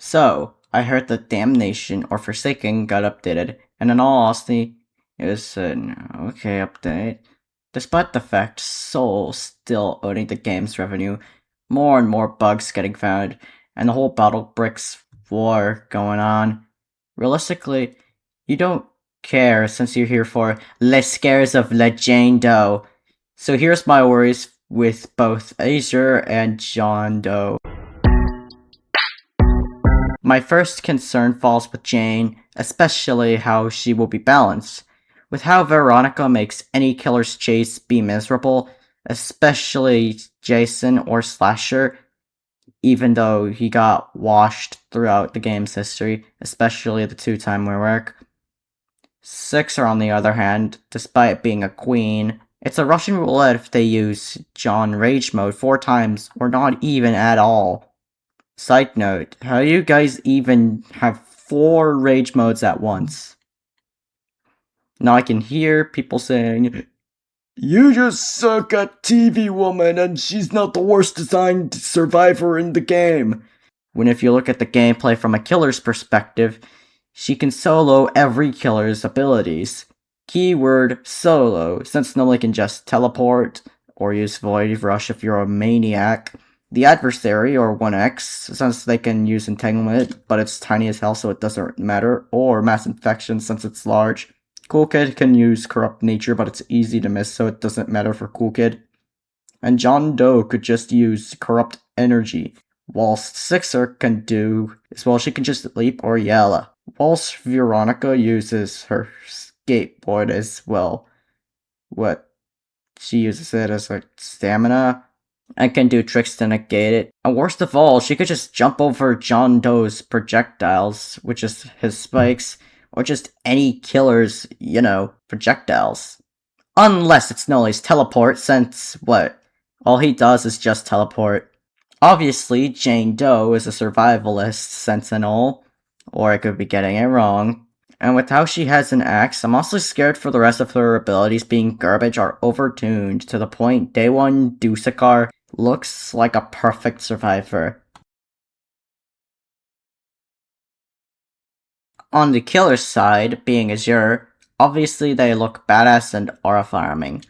So, I heard that Damnation or Forsaken got updated, and in all honesty, it was an okay update. Despite the fact Soul still owning the game's revenue, more and more bugs getting found, and the whole Battle Bricks war going on. Realistically, you don't care since you're here for Les Scares of Legendo. So here's my worries with both Azure and John Doe. My first concern falls with Jane, especially how she will be balanced. With how Veronica makes any killer's chase be miserable, especially Jason or Slasher, even though he got washed throughout the game's history, especially the two-time Warwick. Sixer, on the other hand, despite being a queen, it's a Russian roulette if they use John Rage mode 4 times, or not even at all. Side note, how do you guys even have 4 rage modes at once? Now I can hear people saying, "You just suck at TV woman and she's not the worst designed survivor in the game." When if you look at the gameplay from a killer's perspective, she can solo every killer's abilities. Keyword solo, since nobody can just teleport or use Void Rush if you're a maniac. The adversary, or 1x, since they can use entanglement, but it's tiny as hell so it doesn't matter, or mass infection since it's large. Cool Kid can use corrupt nature, but it's easy to miss so it doesn't matter for Cool Kid. And John Doe could just use corrupt energy, whilst Sixer can do as well, she can just leap or yell. Whilst Veronica uses her skateboard as well. She uses it as like stamina and can do tricks to negate it. And worst of all, she could just jump over John Doe's projectiles, which is his spikes, or just any killer's, projectiles. Unless it's Nolly's teleport, since, all he does is just teleport. Obviously, Jane Doe is a survivalist sentinel, or I could be getting it wrong. And with how she has an axe, I'm also scared for the rest of her abilities being garbage or overtuned to the point Day 1 Dusakar looks like a perfect survivor. On the killer's side, being Azure, obviously they look badass and aura-farming.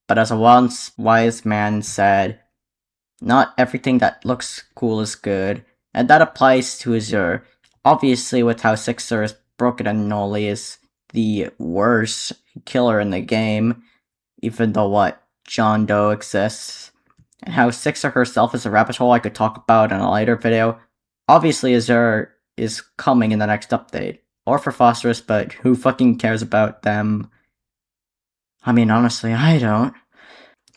But as a once wise man said, not everything that looks cool is good, and that applies to Azure. Obviously, with how Sixer is broken and Noli is the worst killer in the game, even though John Doe exists, and how Sixer herself is a rabbit hole I could talk about in a later video. Obviously, Azure is coming in the next update, or for Phosphorus, but who fucking cares about them? I mean, honestly, I don't.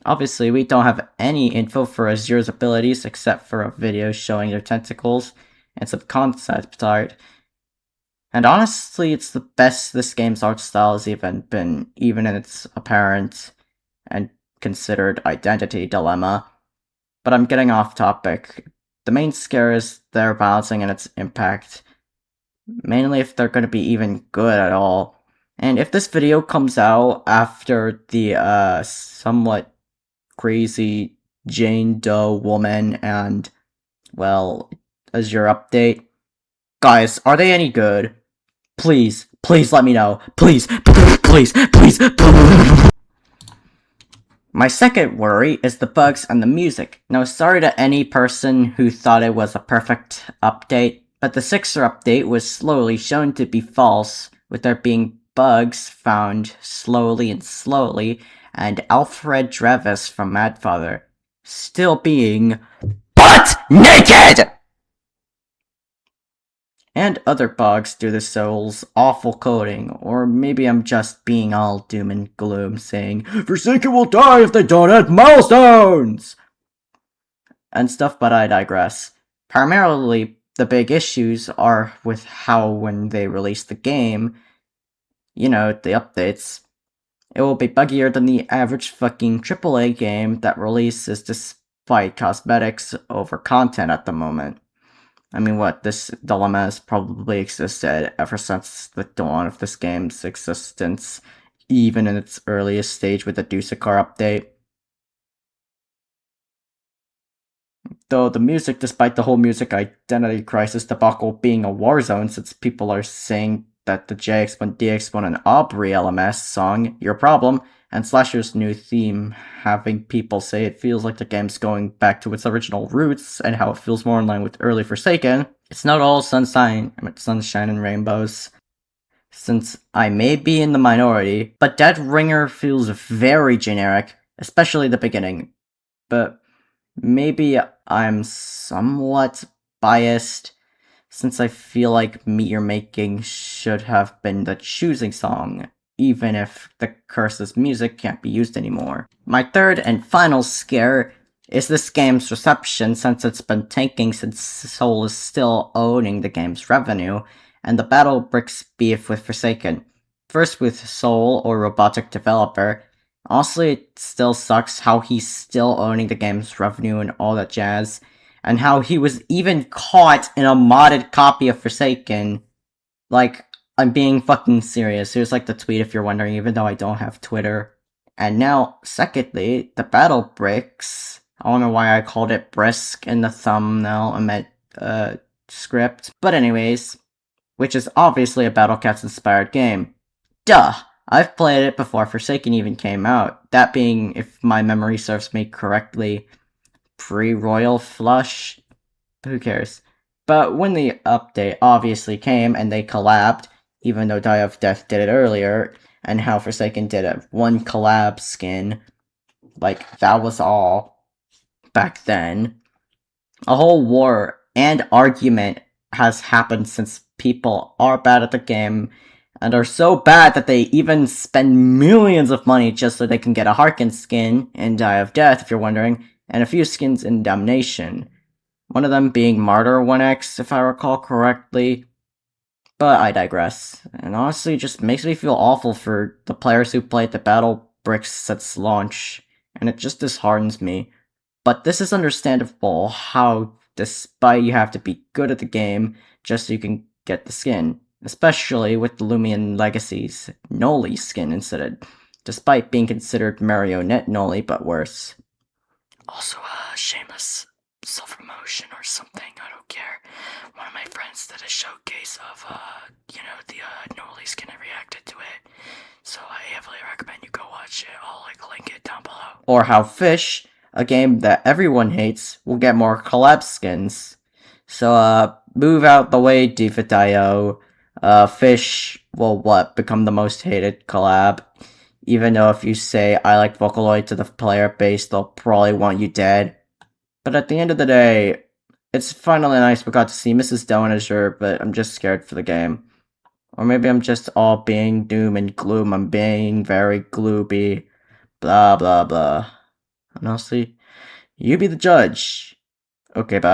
Obviously, we don't have any info for Azure's abilities except for a video showing their tentacles and some concept art. And honestly, it's the best this game's art style has even been, even in its apparent and considered identity dilemma. But I'm getting off topic. The main scare is their balancing and its impact. Mainly if they're going to be even good at all. And if this video comes out after the somewhat crazy Jane Doe woman and, Azure update, guys, are they any good? Please let me know. Please. My second worry is the bugs and the music. Now, sorry to any person who thought it was a perfect update, but the Sixer update was slowly shown to be false, with there being bugs found slowly, and Alfred Drevis from Madfather still being butt naked! And other bugs due to Soul's awful coding, or maybe I'm just being all doom and gloom saying, "Forsaken will die if they don't add milestones!" and stuff, but I digress. Primarily, the big issues are with how when they release the game, the updates, it will be buggier than the average fucking AAA game that releases despite cosmetics over content at the moment. I mean, this dilemma has probably existed ever since the dawn of this game's existence, even in its earliest stage with the Dusakar update. Though the music, despite the whole music identity crisis debacle being a war zone, since people are saying that the JX1, DX1, and Aubrey LMS song, Your Problem, and Slasher's new theme, having people say it feels like the game's going back to its original roots and how it feels more in line with early Forsaken, it's not all sunshine and rainbows. Since I may be in the minority, but Dead Ringer feels very generic, especially the beginning. But maybe I'm somewhat biased, since I feel like Meteor Making should have been the choosing song, even if the curse's music can't be used anymore. My third and final scare is this game's reception, since it's been tanking since Soul is still owning the game's revenue, and the Battle Bricks beef with Forsaken. First with Soul, or Robotic Developer. Honestly, it still sucks how he's still owning the game's revenue and all that jazz, and how he was even caught in a modded copy of Forsaken. Like, I'm being fucking serious. Here's like the tweet if you're wondering, even though I don't have Twitter. And now, secondly, the Battle Bricks. I don't know why I called it brisk in the thumbnail. I meant, script. But anyways, which is obviously a Battle Cats inspired game. Duh! I've played it before Forsaken even came out. That being, if my memory serves me correctly, pre-Royal Flush? Who cares? But when the update obviously came and they collabed, even though Die of Death did it earlier, and how Forsaken did a one collab skin, like, that was all back then. A whole war and argument has happened since people are bad at the game, and are so bad that they even spend millions of money just so they can get a Harkin skin in Die of Death, if you're wondering, and a few skins in Damnation. One of them being Martyr 1X, if I recall correctly. But I digress. And honestly, it just makes me feel awful for the players who played the Battle Bricks since launch, and it just disheartens me. But this is understandable how, despite you have to be good at the game just so you can get the skin, especially with the Lumion Legacy's Noli skin instead, despite being considered Marionette Noli, but worse. Also, shameless self-promotion or something, I don't care. One of my friends did a showcase of, the Noli skin and reacted to it. So I heavily recommend you go watch it. I'll, link it down below. Or how Fish, a game that everyone hates, will get more collab skins. So, move out the way, Diva.io. Fish will, become the most hated collab. Even though if you say I like Vocaloid to the player base, they'll probably want you dead. But at the end of the day, it's finally nice we got to see Mrs. Donager, but I'm just scared for the game. Or maybe I'm just all being doom and gloom, I'm being very glooby, blah blah blah. And honestly, you be the judge. Okay, bye.